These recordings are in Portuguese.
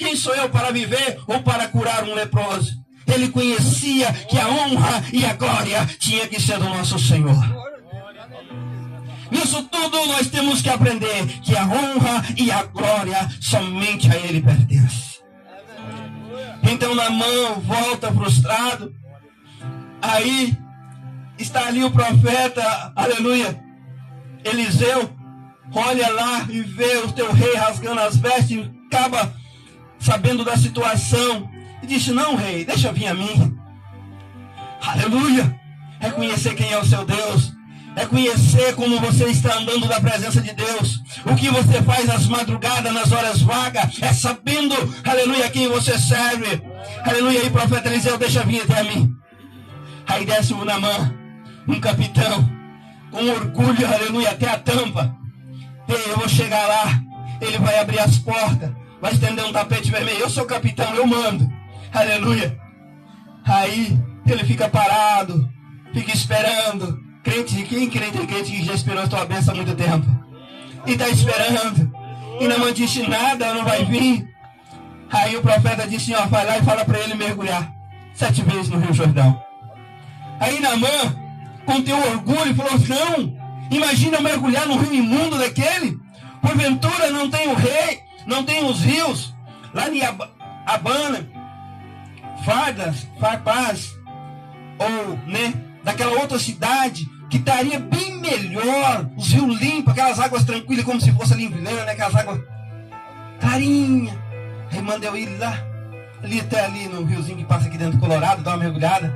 Quem sou eu para viver ou para curar um leproso? Ele conhecia que a honra e a glória tinha que ser do nosso Senhor. Nisso tudo nós temos que aprender que a honra e a glória somente a Ele pertence. Então Naamã volta frustrado. Aí está ali o profeta, aleluia, Eliseu, olha lá e vê o teu rei rasgando as vestes, acaba sabendo da situação e disse: não, rei, deixa vir a mim. Aleluia. É conhecer quem é o seu Deus, é conhecer como você está andando da presença de Deus, o que você faz às madrugadas, nas horas vagas, é sabendo, aleluia, quem você serve. Aleluia. E profeta Eliseu, deixa vir até a mim. Aí desce o Naamã, um capitão, com orgulho, aleluia, até a tampa. Eu vou chegar lá, ele vai abrir as portas, vai estender um tapete vermelho. Eu sou capitão, eu mando. Aleluia. Aí ele fica parado, fica esperando. Crente, quem crente que já esperou a tua bênção há muito tempo? E está esperando. E Naamã disse: nada, não vai vir. Aí o profeta disse: ó, vai lá e fala para ele mergulhar 7 vezes no Rio Jordão. Aí Naamã, com teu orgulho, falou: não, imagina eu mergulhar no rio imundo daquele. Porventura não tem o rei, não tem os rios, lá em Abana, Farpaz, ou, né, daquela outra cidade, que estaria bem melhor, os rios limpos, aquelas águas tranquilas, como se fosse ali em Vilhena, né, aquelas águas clarinhas. Aí manda eu ir lá, ali até ali no riozinho que passa aqui dentro do Colorado, dar uma mergulhada.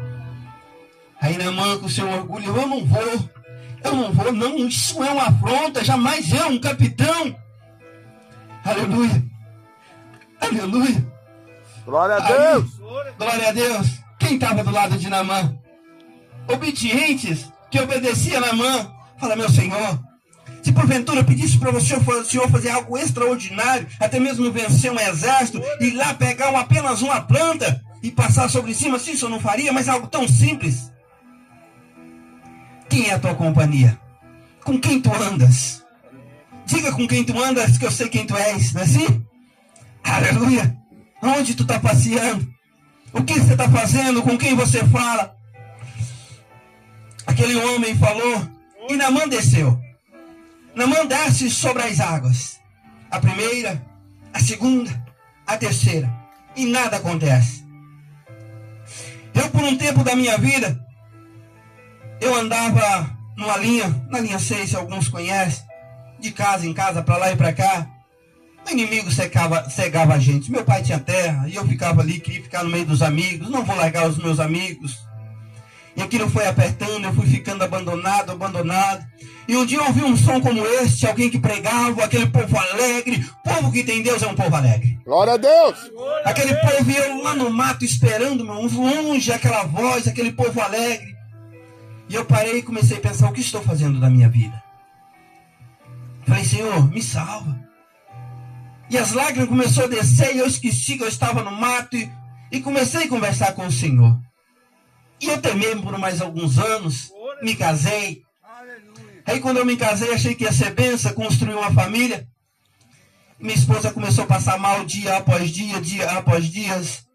Aí Naamã, com o seu orgulho: eu não vou, não, isso é uma afronta, jamais eu, um capitão. Aleluia, aleluia. Glória a Deus. Glória a Deus. Quem estava do lado de Naamã? Obedientes, que obedecia a Naamã. Fala: meu Senhor, se porventura eu pedisse para o Senhor fazer algo extraordinário, até mesmo vencer um exército, ir lá pegar apenas uma planta e passar sobre cima, sim, o Senhor não faria, mas algo tão simples. Quem é a tua companhia? Com quem tu andas? Diga com quem tu andas, que eu sei quem tu és, não é assim? Aleluia. Onde tu está passeando? O que você está fazendo? Com quem você fala? Aquele homem falou, e Naamã desceu. Naamã desce sobre as águas. A primeira, a segunda, a terceira. E nada acontece. Eu, por um tempo da minha vida, eu andava numa linha, na linha 6, se alguns conhecem, de casa em casa, para lá e para cá. O inimigo cegava a gente. Meu pai tinha terra, e eu ficava ali, queria ficar no meio dos amigos. Não vou largar os meus amigos. E aquilo foi apertando, eu fui ficando abandonado. E um dia eu ouvi um som como este, alguém que pregava, aquele povo alegre. Povo que tem Deus é um povo alegre. Glória a Deus. Aquele povo, e eu lá no mato esperando, meu, longe, aquela voz, aquele povo alegre. E eu parei e comecei a pensar: o que estou fazendo da minha vida? Falei: Senhor, me salva. E as lágrimas começaram a descer, e eu esqueci que eu estava no mato, e comecei a conversar com o Senhor. E eu também, por mais alguns anos, me casei. Aí quando eu me casei, achei que ia ser bênção, construir uma família. Minha esposa começou a passar mal dia após dia após dias.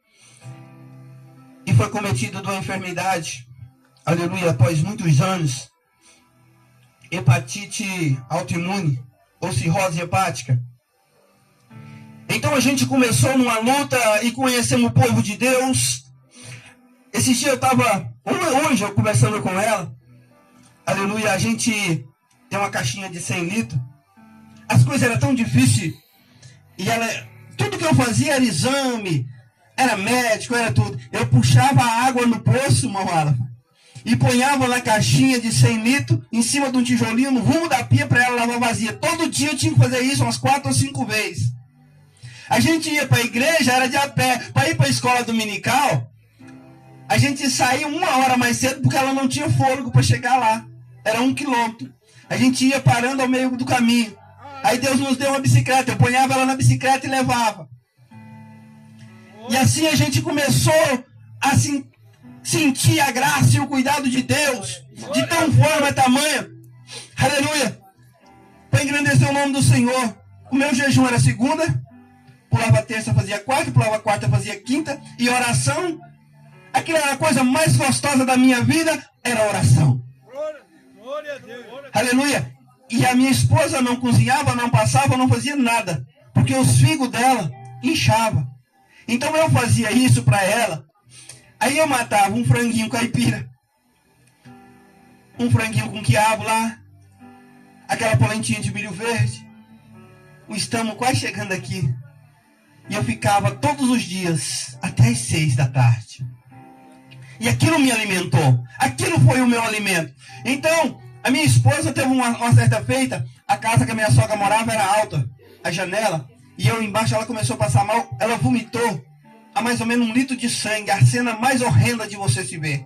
E foi cometido de uma enfermidade, aleluia, após muitos anos. Hepatite autoimune, ou cirrose hepática. Então a gente começou numa luta e conhecemos o povo de Deus. Esse dia eu estava, hoje eu conversando com ela, aleluia, a gente tem uma caixinha de 100 litros. As coisas eram tão difíceis. E ela, tudo que eu fazia era exame, era médico, era tudo. Eu puxava a água no poço, irmão, e ponhava na caixinha de 100 litros, em cima de um tijolinho, no rumo da pia, para ela lavar vazia. Todo dia eu tinha que fazer isso umas 4 ou 5 vezes. A gente ia para a igreja, era de a pé. Para ir para a escola dominical, a gente saía 1 hora mais cedo, porque ela não tinha fôlego para chegar lá. Era 1 quilômetro. A gente ia parando ao meio do caminho. Aí Deus nos deu uma bicicleta. Eu ponhava ela na bicicleta e levava. E assim a gente começou a sentir a graça e o cuidado de Deus, de tão forma tamanha, aleluia, para engrandecer o nome do Senhor. O meu jejum era segunda, por pulava terça, fazia quarta, pulava quarta, fazia quinta. E oração, aquilo era a coisa mais gostosa da minha vida, era a oração. Glória a Deus. Aleluia. E a minha esposa não cozinhava, não passava, não fazia nada. Porque os figos dela inchavam. Então eu fazia isso para ela. Aí eu matava um franguinho caipira. Um franguinho com quiabo lá. Aquela polentinha de milho verde. Estamos quase chegando aqui. E eu ficava todos os dias até as 6 da tarde. E aquilo me alimentou. Aquilo foi o meu alimento. Então, a minha esposa teve uma certa feita. A casa que a minha sogra morava era alta. A janela. E eu embaixo, ela começou a passar mal. Ela vomitou a mais ou menos 1 litro de sangue. A cena mais horrenda de você se ver.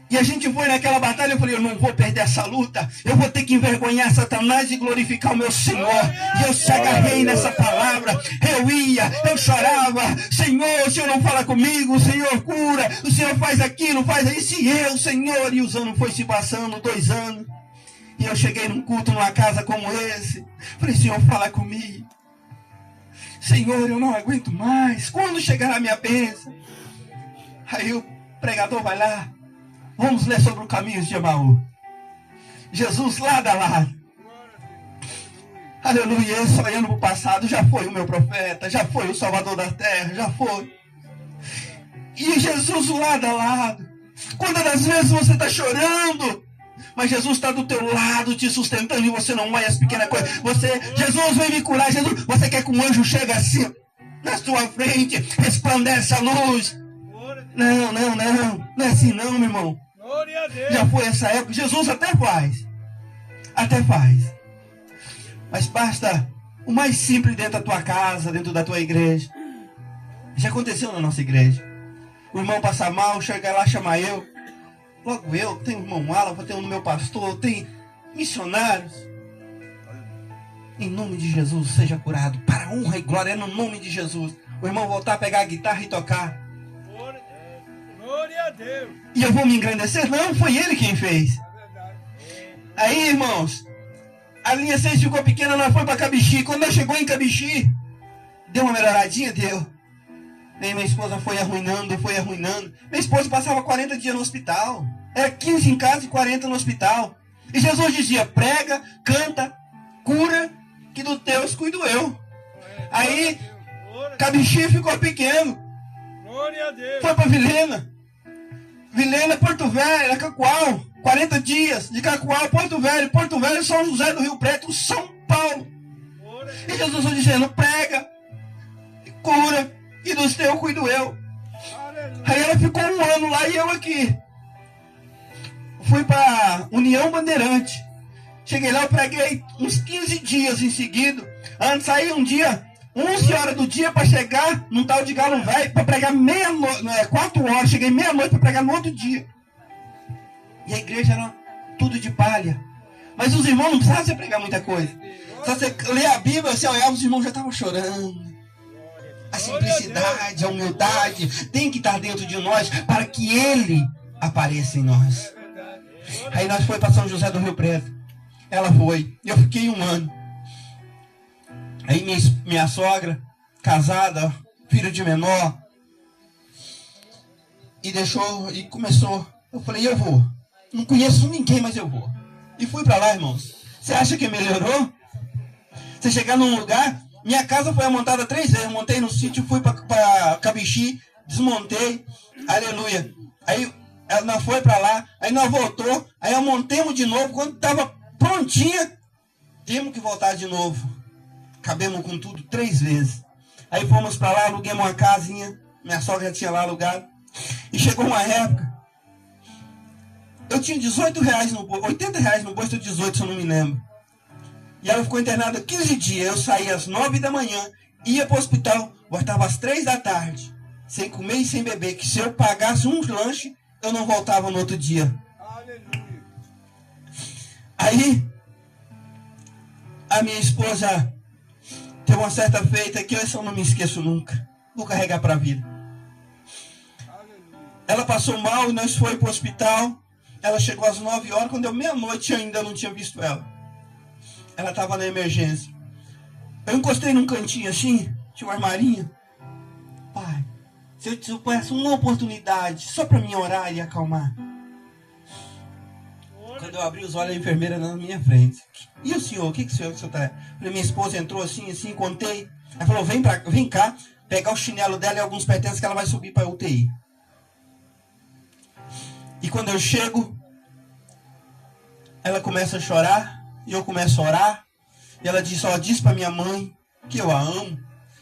E a gente foi naquela batalha, eu falei, eu não vou perder essa luta. Eu vou ter que envergonhar Satanás e glorificar o meu Senhor. E eu se agarrei nessa palavra. Eu ia, eu chorava. Senhor, o Senhor não fala comigo. O Senhor cura. O Senhor faz aquilo, faz isso. E eu, Senhor. E os anos foi se passando, 2 anos. E eu cheguei num culto, numa casa como esse. Falei, Senhor, fala comigo. Senhor, eu não aguento mais. Quando chegará a minha bênção? Aí o pregador vai lá. Vamos ler sobre o caminho de Emaú. Jesus lado a lado. Aleluia. Eu só olhando para o passado. Já foi o meu profeta. Já foi o Salvador da terra. Já foi. E Jesus lado a lado. Quantas das vezes você está chorando, mas Jesus está do teu lado, te sustentando, e você não olha as pequenas coisas. Jesus vem me curar. Jesus, você quer que um anjo chegue assim na sua frente, resplandece a luz. Não. Não é assim não, meu irmão. Glória a Deus. Já foi essa época. Jesus até faz. Mas basta o mais simples dentro da tua casa, dentro da tua igreja. Já aconteceu na nossa igreja. O irmão passa mal, chega lá, chama eu. Logo eu, tem o irmão Alan, tem o meu pastor, tem missionários. Em nome de Jesus, seja curado. Para a honra e glória, é no nome de Jesus. O irmão voltar a pegar a guitarra e tocar. Glória a Deus. E eu vou me engrandecer? Não, foi ele quem fez. Aí, irmãos, a linha 6 ficou pequena, nós fomos para Cabixi. Quando nós chegou em Cabixi, deu uma melhoradinha, deu. E minha esposa foi arruinando. Minha esposa passava 40 dias no hospital. Era 15 em casa e 40 no hospital. E Jesus dizia, prega, canta, cura, que do teus cuido eu. Aí, Cabixi ficou pequeno. Glória a Deus. Foi para Vilhena, Porto Velho, Cacoal, 40 dias, de Cacoal, Porto Velho, São José do Rio Preto, São Paulo. E Jesus foi dizendo, prega, cura, e dos teus cuido eu. Aí ela ficou 1 ano lá e eu aqui. Fui para União Bandeirante. Cheguei lá, eu preguei uns 15 dias em seguida. Antes saí um dia, 11 horas do dia para chegar num tal de Galo Velho, para pregar 4 horas. Cheguei meia-noite para pregar no outro dia. E a igreja era tudo de palha. Mas os irmãos não precisavam você pregar muita coisa. Só você ler a Bíblia, você olhava, os irmãos já estavam chorando. A simplicidade, a humildade tem que estar dentro de nós para que Ele apareça em nós. Aí nós fomos para São José do Rio Preto. Ela foi. Eu fiquei 1 ano. Aí minha sogra, casada, filho de menor, e começou. Eu falei, eu vou. Não conheço ninguém, mas eu vou. E fui para lá, irmãos. Você acha que melhorou? Você chegar num lugar, minha casa foi montada 3 vezes. Eu montei no sítio, fui para Cabixi, desmontei, aleluia. Aí nós foi para lá, aí nós voltou, aí eu montemos de novo. Quando estava prontinha, temos que voltar de novo. Cabemos com tudo 3 vezes. Aí fomos para lá, aluguemos uma casinha. Minha sogra já tinha lá alugado. E chegou uma época, eu tinha 18 reais no bolso, 80 reais no bolso, 18 se eu não me lembro. E ela ficou internada 15 dias. Eu saía às 9 da manhã, ia para o hospital, voltava às 3 da tarde, sem comer e sem beber, que se eu pagasse um lanche, eu não voltava no outro dia. Aleluia. Aí, a minha esposa teve uma certa feita que eu não me esqueço nunca. Vou carregar para a vida. Ela passou mal e nós fomos para o hospital. Ela chegou às 9 horas, quando deu meia-noite ainda não tinha visto ela. Ela estava na emergência. Eu encostei num cantinho assim, tinha um armarinho. Pai, se eu tivesse uma oportunidade só para mim orar e acalmar. Quando eu abri os olhos, a enfermeira na minha frente. E o senhor? O que o senhor está? Minha esposa entrou assim, contei. Ela falou, vem cá, pegar o chinelo dela e alguns pertences que ela vai subir para a UTI. E quando eu chego, ela começa a chorar, e eu começo a orar. E ela diz, diz para minha mãe que eu a amo.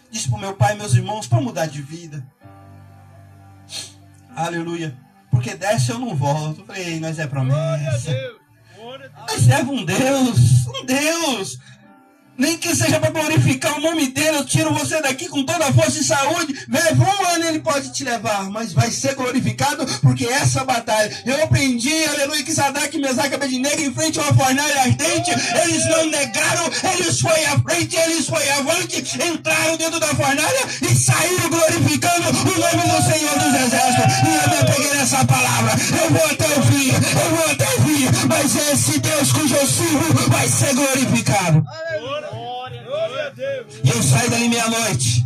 Diz para o meu pai e meus irmãos para mudar de vida. Aleluia. Porque dessa eu não volto. Eu falei, nós é promessa. Nós serve um Deus. Nem que seja para glorificar o nome dele, eu tiro você daqui com toda a força e saúde. Leva um ano, ele pode te levar, mas vai ser glorificado, porque essa batalha, eu aprendi, aleluia, que Sadraque, Mesaque e Abednego, em frente a uma fornalha ardente, eles não negaram, eles foram à frente, eles foram avante, entraram dentro da fornalha e saíram glorificando o nome do Senhor dos Exércitos. E eu me peguei nessa palavra, eu vou até o fim, mas esse Deus cujo eu sirvo vai ser glorificado. E eu saio dali meia-noite.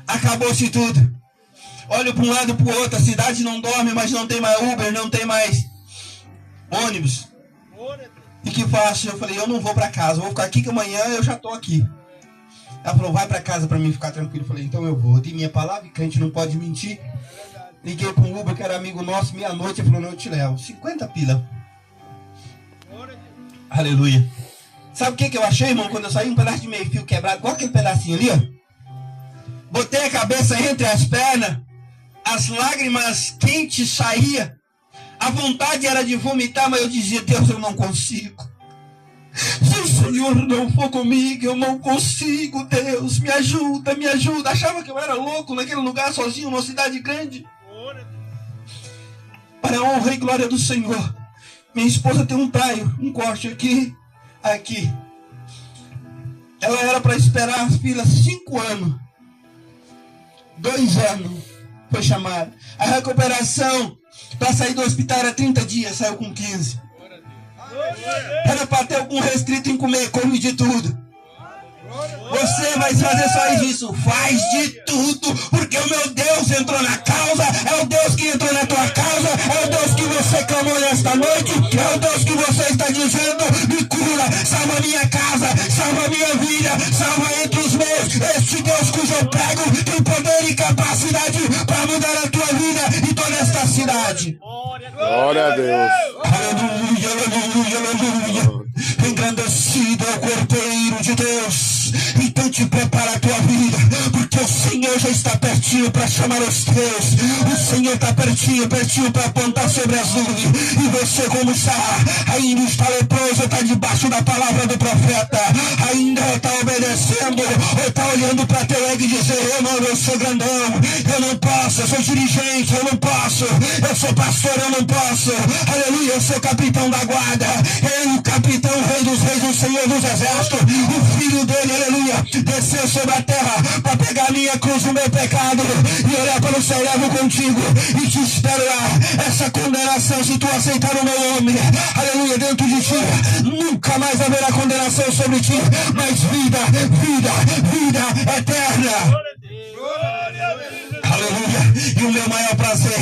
Acabou-se tudo. Olho para um lado e para o outro. A cidade não dorme, mas não tem mais Uber, não tem mais ônibus. E que faço? Eu falei, eu não vou para casa. Eu vou ficar aqui que amanhã eu já estou aqui. Ela falou, vai para casa para mim ficar tranquilo. Eu falei, então eu vou. Dei minha palavra, que a gente não pode mentir. Liguei para um Uber que era amigo nosso, meia-noite. Ele falou, não, eu te levo. 50 pila. Aleluia. Sabe o que eu achei, irmão? Quando eu saí, um pedaço de meio fio quebrado, igual aquele pedacinho ali, ó. Botei a cabeça entre as pernas, as lágrimas quentes saíam. A vontade era de vomitar, mas eu dizia, Deus, eu não consigo. Se o Senhor não for comigo, eu não consigo, Deus, me ajuda, me ajuda. Achava que eu era louco naquele lugar sozinho, numa cidade grande. Para a honra e glória do Senhor. Minha esposa tem um praio, um corte aqui. Ela era para esperar as filas 5 anos. 2 anos foi chamada. A recuperação para sair do hospital era 30 dias, saiu com 15. Era para ter algum restrito em comer, come de tudo. Você vai fazer só isso, faz de tudo, porque o meu Deus entrou na causa, é o Deus que entrou na tua causa, é o Deus que você clamou nesta noite, é o Deus que você está dizendo, me cura, salva minha casa, salva minha vida, salva entre os meus, este Deus cujo eu prego tem poder e capacidade para mudar a tua vida e toda esta cidade. Glória a Deus. Aleluia, aleluia, aleluia. Engrandecido é o Cordeiro de Deus. Então te prepara a tua vida, porque o Senhor já está pertinho para chamar os teus. O Senhor está pertinho para apontar sobre as nuvens. E você, como está? Ainda está leproso, está debaixo da palavra do profeta. Ainda está obedecendo, ou está olhando para teu ego e dizer, eu sou grandão, eu não posso, eu sou dirigente, eu não posso, eu sou pastor, eu não posso. Aleluia, eu sou capitão da guarda. Eu, o capitão, o rei dos reis, o Senhor dos exércitos, o filho dele, aleluia, desceu sobre a terra para pegar a minha cruz, o meu pecado, e olhar para o céu, levo contigo e te espero lá. Essa condenação, se tu aceitar o meu nome, aleluia, dentro de ti, nunca mais haverá condenação sobre ti, mas vida, vida, vida eterna. Aleluia. E o meu maior prazer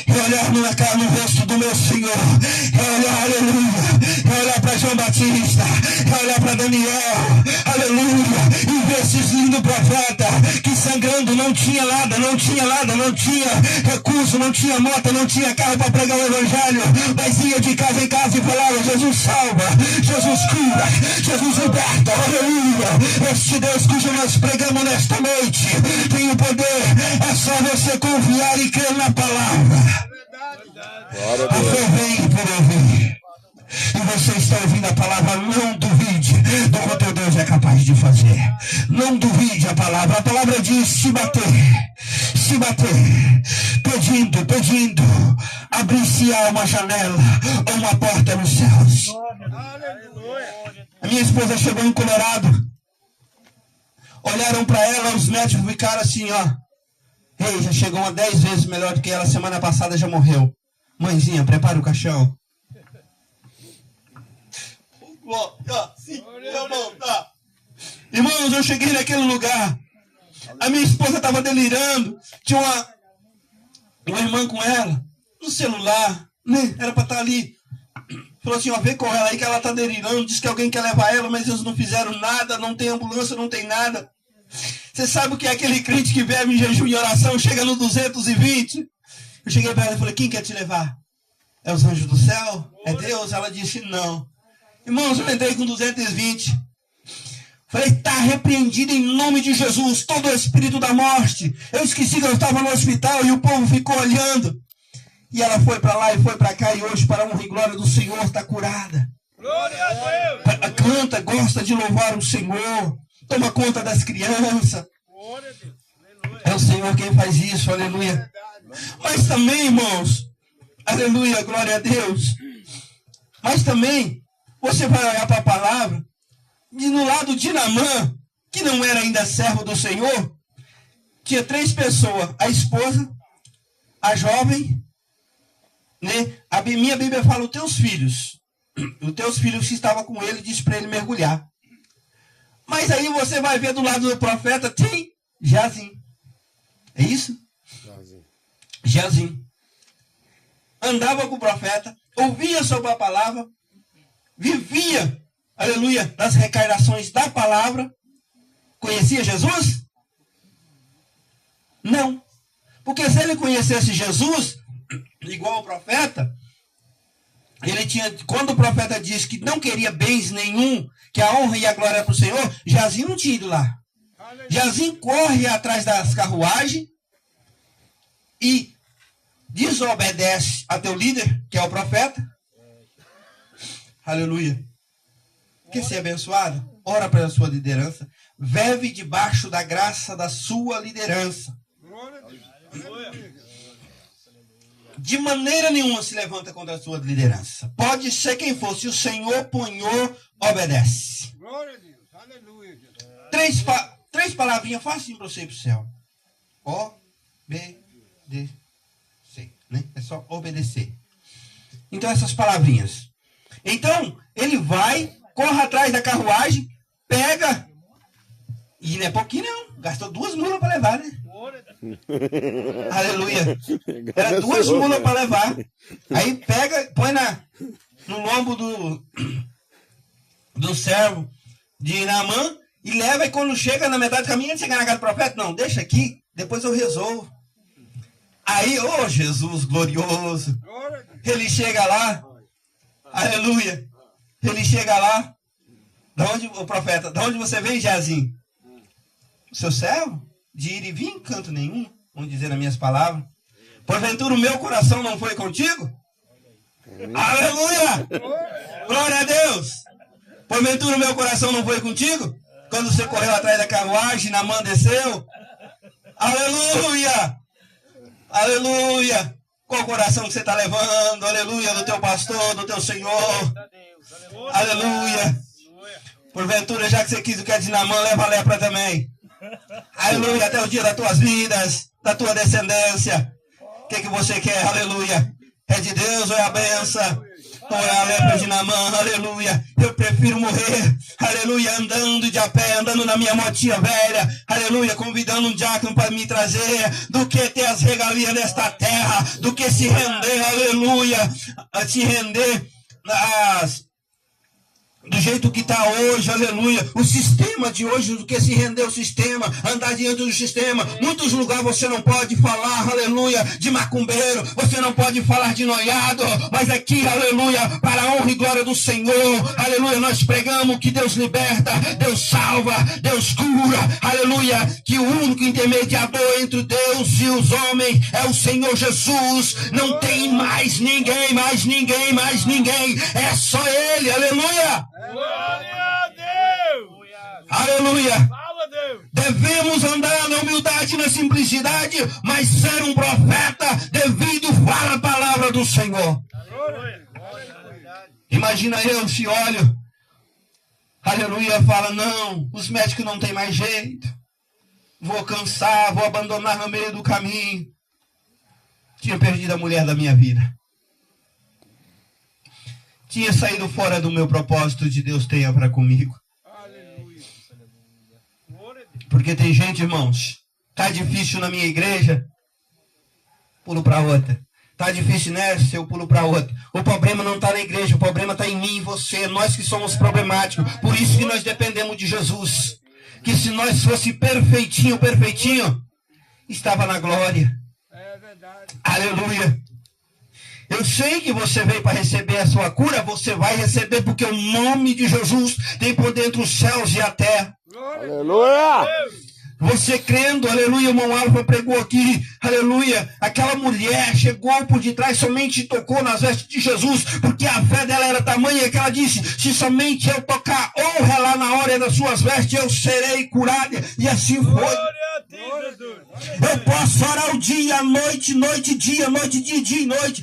é olhar no rosto do meu Senhor, é olhar, aleluia, é olhar para João Batista, é olhar para Daniel, aleluia, e ver esses lindos profetas que sangrando não tinha nada, não tinha recurso, não tinha moto, não tinha carro para pregar o evangelho, mas ia de casa em casa e falava, Jesus salva, Jesus cura, Jesus liberta, aleluia. Este Deus cujo nós pregamos nesta noite tem o poder, é só você confiar e crer na palavra. A fé vem por ouvir. E você está ouvindo a palavra, não duvide do que o teu Deus é capaz de fazer. Não duvide a palavra diz se bater, pedindo, abrir-se-á uma janela ou uma porta nos céus. A minha esposa chegou em Colorado, olharam para ela, os médicos ficaram assim, ó. Ei, já chegou uma 10 vezes melhor do que ela, semana passada já morreu. Mãezinha, prepara o caixão. Irmãos, eu cheguei naquele lugar. A minha esposa estava delirando. Tinha uma irmã com ela, no celular, né? Era para estar ali. Falou assim, ó, vê com ela aí que ela está delirando. Diz que alguém quer levar ela, mas eles não fizeram nada. Não tem ambulância, não tem nada. Você sabe o que é aquele crente que bebe em jejum e oração, chega no 220? Eu cheguei para ela e falei, quem quer te levar? É os anjos do céu? É Deus? Ela disse, não. Irmãos, eu entrei com 220. Falei, está repreendido em nome de Jesus todo o espírito da morte. Eu esqueci que eu estava no hospital e o povo ficou olhando. E ela foi para lá e foi para cá e hoje, para a honra e glória do Senhor, está curada. Glória a Deus. Canta, gosta de louvar o Senhor. Toma conta das crianças. Glória a Deus. Aleluia. É o Senhor quem faz isso, aleluia. Mas também, irmãos, aleluia, glória a Deus. Mas também, você vai olhar para a palavra, e no lado de Naamã, que não era ainda servo do Senhor, tinha 3 pessoas, a esposa, a jovem, né? A minha Bíblia fala os teus filhos que estavam com ele, disse para ele mergulhar. Mas aí você vai ver do lado do profeta, tem Jazim. É isso? Jazim. Andava com o profeta, ouvia sobre a palavra, vivia, aleluia, nas recairações da palavra. Conhecia Jesus? Não. Porque se ele conhecesse Jesus, igual o profeta, ele tinha, quando o profeta disse que não queria bens nenhum, que a honra e a glória é para o Senhor, Jazim não tinha ido lá. Jazim corre atrás das carruagens e desobedece a teu líder, que é o profeta. Aleluia. Quer ser abençoado? Ora pela sua liderança. Vive debaixo da graça da sua liderança. Glória a Deus. Aleluia. De maneira nenhuma se levanta contra a sua liderança. Pode ser quem for. Se o Senhor ponhou, obedece. Glória a Deus. Aleluia. 3 palavrinhas facinho para você ir para o céu. O-B-D-C. Né? É só obedecer. Então, essas palavrinhas. Então, ele vai, corre atrás da carruagem, pega. E não é pouquinho, não. Gastou 2 mulas para levar, né? Glória a Deus. Aleluia. Era 2 mulas para levar. Aí pega, põe no lombo do servo de Naamã e leva. E quando chega na metade do caminho, ele chega na casa do profeta. Não, deixa aqui, depois eu resolvo. Aí, oh Jesus glorioso. Glória a Deus. Ele chega lá. Aleluia. Ele chega lá. Da onde, o profeta, da onde você vem, Jazim? O seu servo? De ir e vir em canto nenhum, vamos dizer nas minhas palavras. Porventura o meu coração não foi contigo? Aleluia! Glória a Deus! Porventura o meu coração não foi contigo? Quando você correu atrás da carruagem, Naamã desceu? Aleluia! Aleluia! Qual coração que você está levando? Aleluia! Do teu pastor, do teu Senhor. Aleluia! Porventura, já que você quis o que é de Naamã, leva a lepra também. Aleluia, até o dia das tuas vidas, da tua descendência. O que você quer? Aleluia. É de Deus ou é a benção? Ou é a lepra de Naamã? Aleluia. Eu prefiro morrer, aleluia, andando de a pé, andando na minha motinha velha, aleluia, convidando um diácono para me trazer, do que ter as regalias desta terra, do que se render, aleluia, se render do jeito que está hoje, aleluia. O sistema de hoje, do que se render o sistema, andar diante do sistema. Muitos lugares você não pode falar, aleluia, de macumbeiro, você não pode falar de noiado, mas aqui, aleluia, para a honra e glória do Senhor, aleluia, nós pregamos que Deus liberta, Deus salva, Deus cura, aleluia, que o único intermediador entre Deus e os homens é o Senhor Jesus. Não tem mais ninguém, é só Ele, aleluia. Glória a Deus. Aleluia. Fala, Deus. Devemos andar na humildade e na simplicidade, mas ser um profeta devido falar a palavra do Senhor. Glória. Imagina eu se olho, aleluia, fala, não, os médicos não tem mais jeito, vou cansar, vou abandonar no meio do caminho. Tinha perdido a mulher da minha vida. Tinha saído fora do meu propósito de Deus tenha para comigo. Aleluia. Porque tem gente, irmãos, tá difícil na minha igreja, pulo para outra. Tá difícil nessa, eu pulo para outra. O problema não está na igreja, o problema está em mim e você. Nós que somos problemáticos. Por isso que nós dependemos de Jesus. Que se nós fosse perfeitinho, estava na glória. É verdade. Aleluia. Eu sei que você veio para receber a sua cura, você vai receber, porque o nome de Jesus tem poder entre os céus e a terra. Glória Aleluia! a Deus. Você crendo, aleluia, o irmão Alfa pregou aqui, aleluia, aquela mulher chegou por detrás, somente tocou nas vestes de Jesus, porque a fé dela era tamanha que ela disse, se somente eu tocar ou relar na hora das suas vestes, eu serei curada, e assim foi. Glória a Deus, Jesus. Eu posso orar o dia, a noite, dia e noite,